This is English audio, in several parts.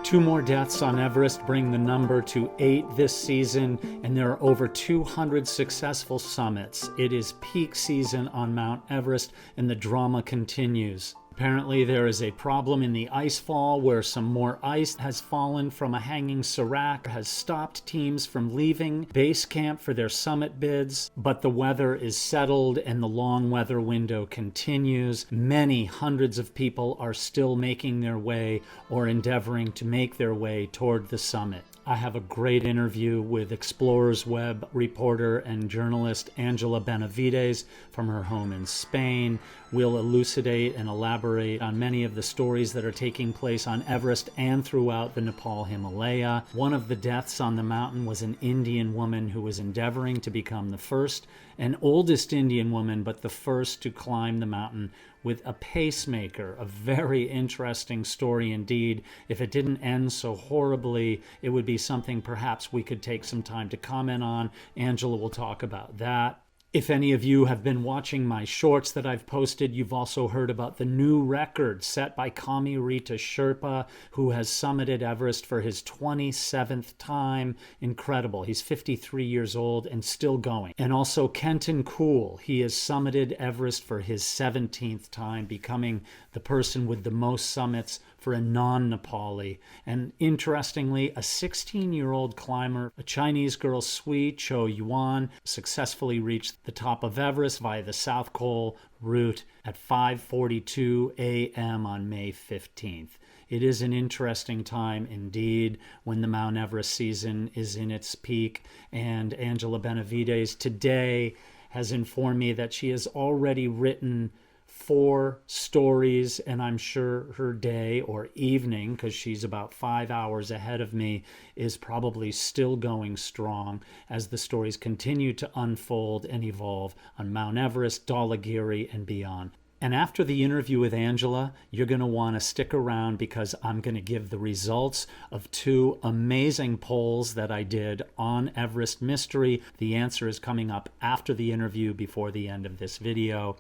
Two more deaths on Everest bring the number to 8 this season, and there are over 200 successful summits. It is peak season on Mount Everest, and the drama continues. Apparently there is a problem in the icefall where some more ice has fallen from a hanging serac, has stopped teams from leaving base camp for their summit bids, but the weather is settled and the long weather window continues. Many hundreds of people are still making their way or endeavoring to make their way toward the summit. I have a great interview with Explorers Web reporter and journalist Angela Benavides from her home in Spain. We'll elucidate and elaborate on many of the stories that are taking place on Everest and throughout the Nepal Himalaya. One of the deaths on the mountain was an Indian woman who was endeavoring to become the first and oldest Indian woman, but the first to climb the mountain with a pacemaker. A very interesting story indeed. If it didn't end so horribly, it would be something perhaps we could take some time to comment on. Angela will talk about that. If any of you have been watching my shorts that I've posted, you've also heard about the new record set by Kami Rita Sherpa, who has summited Everest for his 27th time. Incredible. He's 53 years old and still going. And also Kenton Kuhl. He has summited Everest for his 17th time, becoming the person with the most summits for a non-Nepali. And interestingly, a 16-year-old climber, a Chinese girl, Sui Cho Yuan, successfully reached the top of Everest via the South Col route at 5:42 a.m. on May 15th. It is an interesting time indeed when the Mount Everest season is in its peak, and Angela Benavides today has informed me that she has already written 4 stories, and I'm sure her day or evening, because she's about 5 hours ahead of me, is probably still going strong as the stories continue to unfold and evolve on Mount Everest, Dhaulagiri, and beyond. And after the interview with Angela, you're going to want to stick around because I'm going to give the results of 2 amazing polls that I did on Everest Mystery. The answer is coming up after the interview before the end of this video,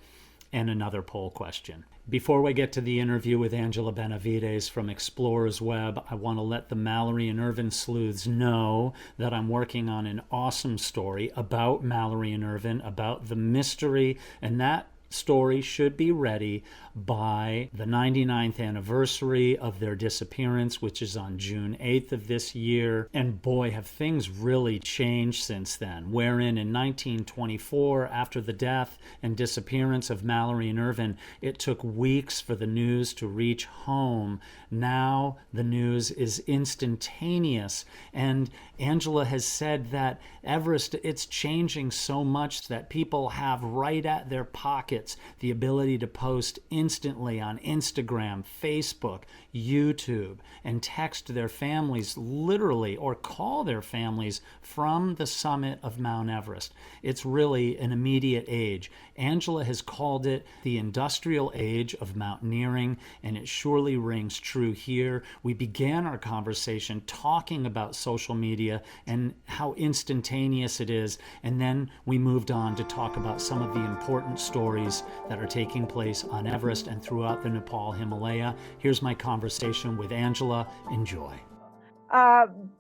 and another poll question. Before we get to the interview with Angela Benavides from Explorers Web, I want to let the Mallory and Irvin sleuths know that I'm working on an awesome story about Mallory and Irvin, about the mystery, and that story should be ready by the 99th anniversary of their disappearance, which is on June 8th of this year. And boy, have things really changed since then, wherein in 1924, after the death and disappearance of Mallory and Irvin, it took weeks for the news to reach home. Now the news is instantaneous, and Angela has said that Everest, it's changing so much that people have right at their pockets the ability to post instantly on Instagram, Facebook, YouTube, and text their families literally, or call their families from the summit of Mount Everest. It's really an immediate age. Angela has called it the industrial age of mountaineering, and it surely rings true here. We began our conversation talking about social media and how instantaneous it is, and then we moved on to talk about some of the important stories that are taking place on Everest and throughout the Nepal Himalaya. Here's my conversation with Angela. Enjoy.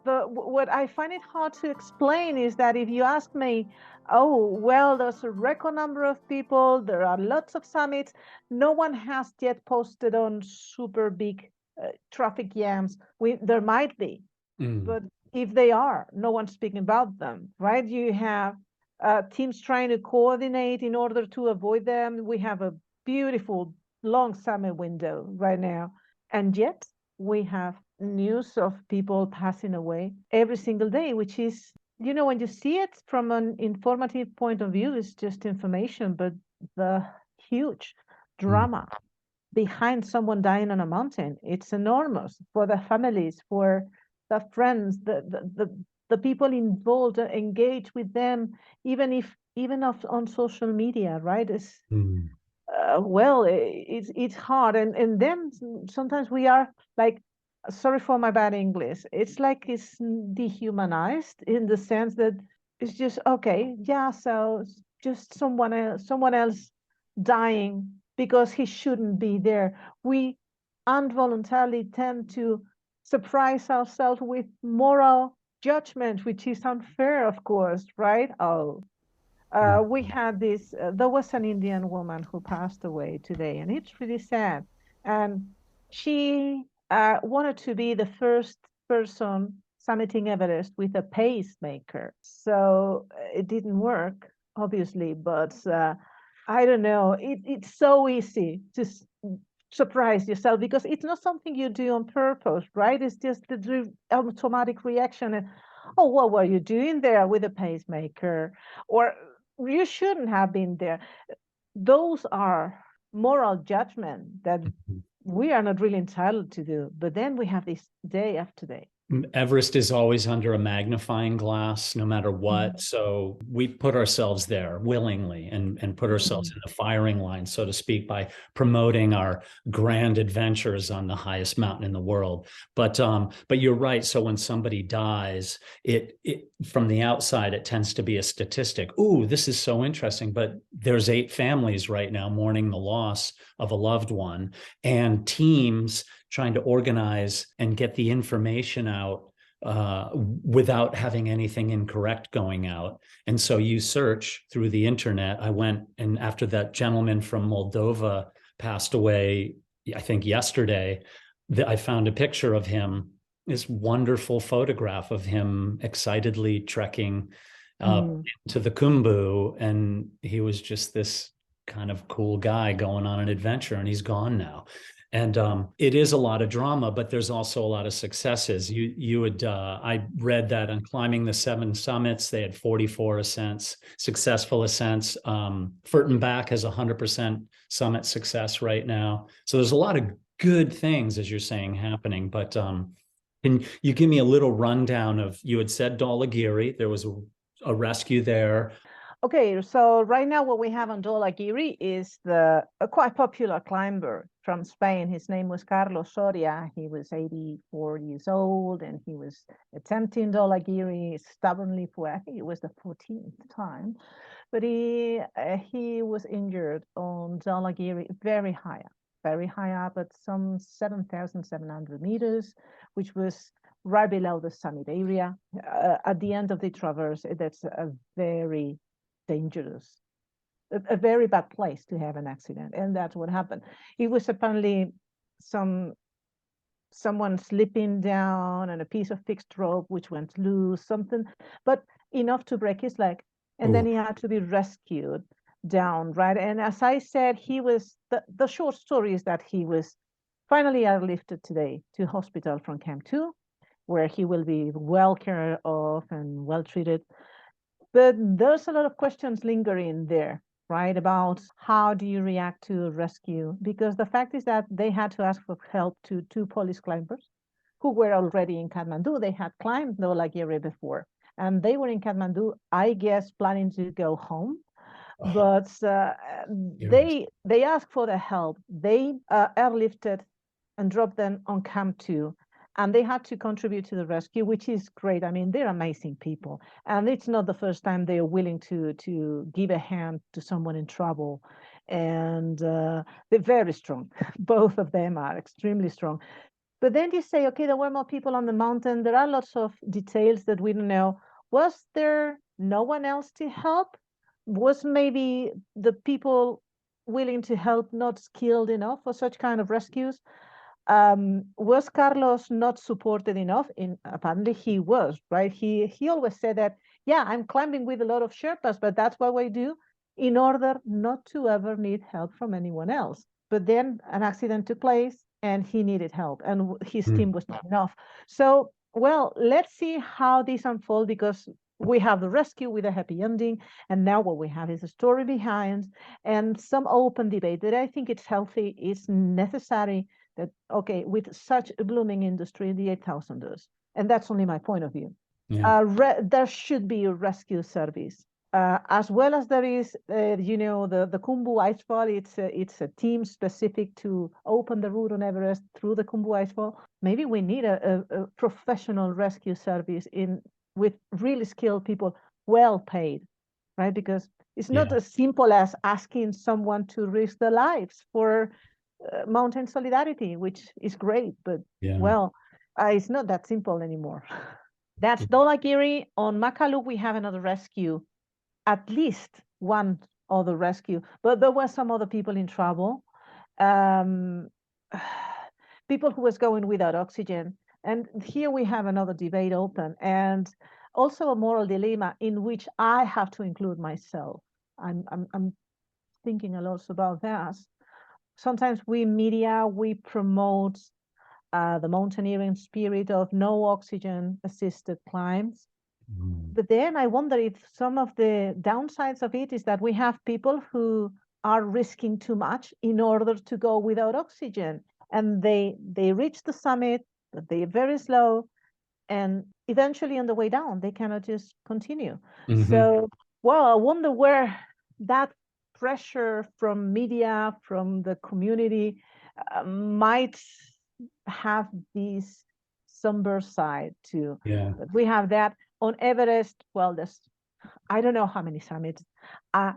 What I find it hard to explain is that if you ask me, oh, well, there's a record number of people, there are lots of summits, no one has yet posted on super big traffic jams. There might be, but if they are, no one's speaking about them, right? You have teams trying to coordinate in order to avoid them. We have a beautiful long summer window right now, and yet we have news of people passing away every single day, which is, you know, when you see it from an informative point of view, it's just information, but the huge drama behind someone dying on a mountain, it's enormous for the families, for the friends, the people involved, engage with them, even on social media, right? It's well, it's hard, and then sometimes we are like, sorry for my bad English, it's like it's dehumanized in the sense that it's just okay, yeah, so just someone else dying because he shouldn't be there. We involuntarily tend to surprise ourselves with moral judgment, which is unfair, of course, right? We had this, there was an Indian woman who passed away today, and it's really sad. And she wanted to be the first person summiting Everest with a pacemaker. So it didn't work, obviously, but I don't know. It's so easy to surprise yourself because it's not something you do on purpose, right? It's just the automatic reaction. And, oh, what were you doing there with a pacemaker? Or you shouldn't have been there. Those are moral judgment that we are not really entitled to do. But then we have this day after day. Everest is always under a magnifying glass, no matter what. Mhm. So we put ourselves there willingly and put ourselves in the firing line, so to speak, by promoting our grand adventures on the highest mountain in the world. But you're right. So when somebody dies, it from the outside, it tends to be a statistic. Ooh, this is so interesting. But there's 8 families right now mourning the loss of a loved one, and teams trying to organize and get the information out without having anything incorrect going out. And so you search through the internet. I went, and after that gentleman from Moldova passed away, I think yesterday, I found a picture of him, this wonderful photograph of him excitedly trekking to the Khumbu. And he was just this kind of cool guy going on an adventure, and he's gone now. And it is a lot of drama, but there's also a lot of successes. I read that on climbing the 7 summits, they had 44 ascents, successful ascents. Furtenbach has 100% summit success right now. So there's a lot of good things, as you're saying, happening. But can you give me a little rundown of, you had said Dhaulagiri, there was a rescue there. Okay, so right now what we have on Dhaulagiri is a quite popular climber from Spain. His name was Carlos Soria. He was 84 years old, and he was attempting Dhaulagiri stubbornly for, I think it was the 14th time. But he was injured on Dhaulagiri very high up at some 7,700 meters, which was right below the summit area. At the end of the traverse, that's a very dangerous, a very bad place to have an accident, and that's what happened. It was apparently someone slipping down and a piece of fixed rope which went loose, something, but enough to break his leg, and then he had to be rescued down, right? And as I said, he was the short story is that he was finally airlifted today to hospital from Camp 2, where he will be well cared of and well treated. But there's a lot of questions lingering there, right? About how do you react to a rescue? Because the fact is that they had to ask for help to 2 police climbers who were already in Kathmandu. They had climbed Dhaulagiri before, and they were in Kathmandu, I guess, planning to go home. But they asked for the help. They airlifted and dropped them on Camp 2. And they had to contribute to the rescue, which is great. I mean, they're amazing people. And it's not the first time they are willing to give a hand to someone in trouble. And they're very strong. Both of them are extremely strong. But then you say, okay, there were more people on the mountain. There are lots of details that we don't know. Was there no one else to help? Was maybe the people willing to help not skilled enough for such kind of rescues? Was Carlos not supported enough? Apparently he was, right? He always said that, yeah, I'm climbing with a lot of Sherpas, but that's what we do in order not to ever need help from anyone else. But then an accident took place and he needed help, and his team was not enough. So, well, let's see how this unfolds, because we have the rescue with a happy ending, and now what we have is a story behind and some open debate that I think it's healthy, it's necessary. That, okay, with such a blooming industry, the 8,000ers, and that's only my point of view. Yeah. There should be a rescue service, as well as there is, the Khumbu Icefall. It's a team specific to open the route on Everest through the Khumbu Icefall. Maybe we need a professional rescue service with really skilled people, well paid, right? Because it's not as simple as asking someone to risk their lives for mountain solidarity, which is great, but well, It's not that simple anymore. That's Dhaulagiri. On Makalu, we have another rescue, at least one other rescue, but there were some other people in trouble. Um, people who was going without oxygen. And here we have another debate open, and also a moral dilemma in which I have to include myself. I'm thinking a lot about that. Sometimes we media, we promote the mountaineering spirit of no oxygen assisted climbs. But then I wonder if some of the downsides of it is that we have people who are risking too much in order to go without oxygen. And they reach the summit, but they're very slow. And eventually on the way down, they cannot just continue. So, well, I wonder where that pressure from media, from the community, might have this somber side too. Yeah. But we have that on Everest. Well, there's I don't know how many summits. I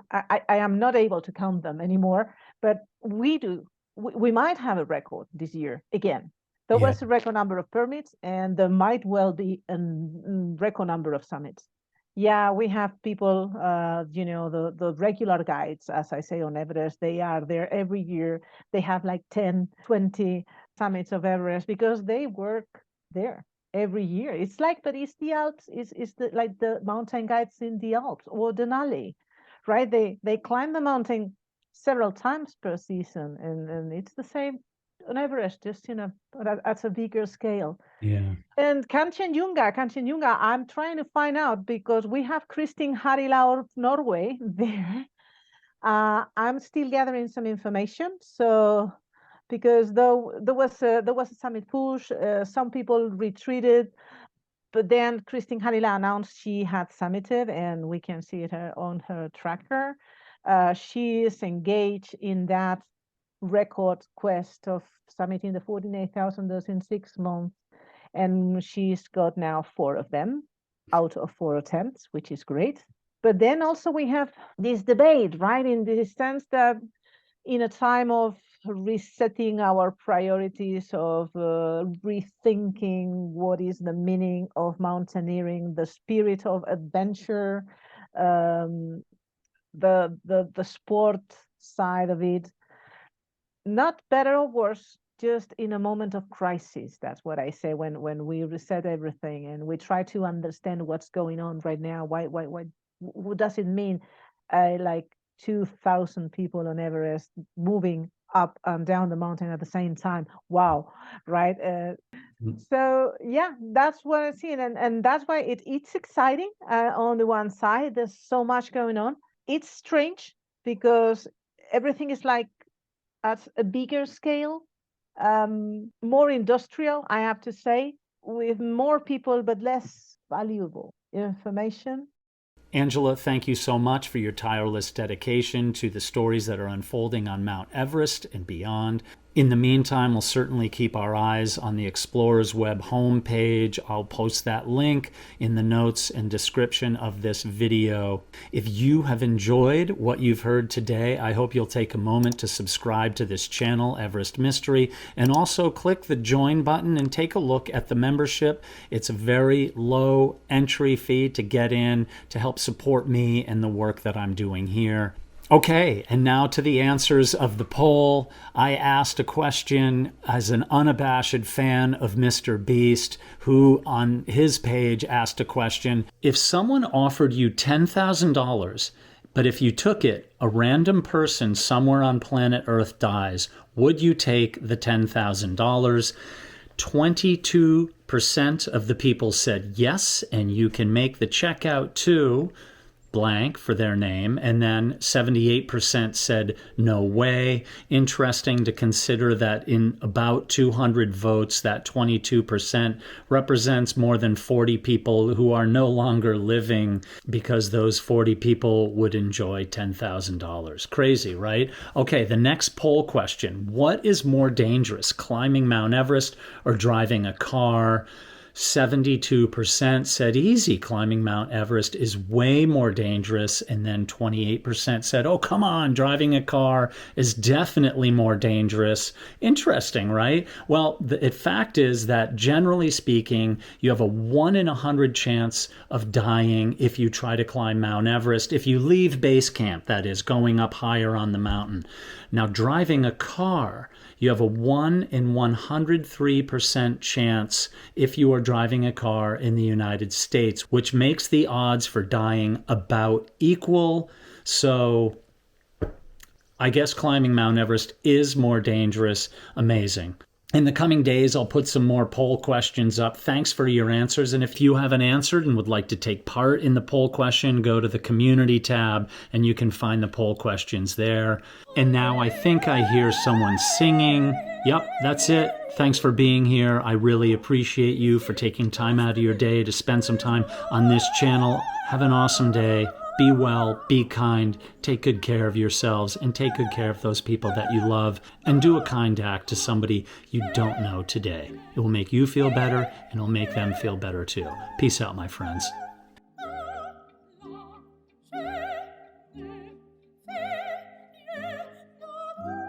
am not able to count them anymore. But we do. We might have a record this year again. There was a record number of permits, and there might well be a record number of summits. Yeah, we have people, the regular guides, as I say, on Everest, they are there every year. They have like 10, 20 summits of Everest because they work there every year. It's like, but it's the Alps, it's like the mountain guides in the Alps or Denali, right? They climb the mountain several times per season, and it's the same on Everest, just at a bigger scale. Yeah. And Kanchenjunga, I'm trying to find out because we have Kristin Harila of Norway there. I'm still gathering some information. So, because though there was a summit push, some people retreated, but then Kristin Harila announced she had summited, and we can see it on her tracker. She is engaged in that record quest of summiting the 48,000 in 6 months. And she's got now 4 of them out of 4 attempts, which is great. But then also we have this debate, right? In the sense that in a time of resetting our priorities, of rethinking what is the meaning of mountaineering, the spirit of adventure, the sport side of it, not better or worse, just in a moment of crisis. That's what I say when we reset everything and we try to understand what's going on right now. Why what does it mean? Like 2,000 people on Everest moving up and down the mountain at the same time. Wow, right? So yeah, that's what I see, and that's why it's exciting. On the one side, there's so much going on. It's strange because everything is like at a bigger scale, more industrial, I have to say, with more people but less valuable information. Angela, thank you so much for your tireless dedication to the stories that are unfolding on Mount Everest and beyond. In the meantime, we'll certainly keep our eyes on the Explorers Web homepage. I'll post that link in the notes and description of this video. If you have enjoyed what you've heard today, I hope you'll take a moment to subscribe to this channel, Everest Mystery, and also click the join button and take a look at the membership. It's a very low entry fee to get in to help support me and the work that I'm doing here. Okay, and now to the answers of the poll. I asked a question as an unabashed fan of Mr. Beast, who on his page asked a question. If someone offered you $10,000, but if you took it, a random person somewhere on planet Earth dies, would you take the $10,000? 22% of the people said yes, and you can make the check out to blank for their name, and then 78% said no way. Interesting to consider that in about 200 votes, that 22% represents more than 40 people who are no longer living because those 40 people would enjoy $10,000. Crazy, right? Okay, the next poll question. What is more dangerous, climbing Mount Everest or driving a car? 72% said easy. Climbing Mount Everest is way more dangerous. And then 28% said, oh, come on, driving a car is definitely more dangerous. Interesting, right? Well, the fact is that generally speaking, you have a 1 in 100 chance of dying if you try to climb Mount Everest. If you leave base camp, that is, going up higher on the mountain. Now, driving a car, you have a 1 in 103% chance if you are driving a car in the United States, which makes the odds for dying about equal. So I guess climbing Mount Everest is more dangerous. Amazing. In the coming days, I'll put some more poll questions up. Thanks for your answers. And if you haven't answered and would like to take part in the poll question, go to the community tab and you can find the poll questions there. And now I think I hear someone singing. Yep, that's it. Thanks for being here. I really appreciate you for taking time out of your day to spend some time on this channel. Have an awesome day. Be well, be kind, take good care of yourselves, and take good care of those people that you love, and do a kind act to somebody you don't know today. It will make you feel better, and it'll make them feel better too. Peace out, my friends.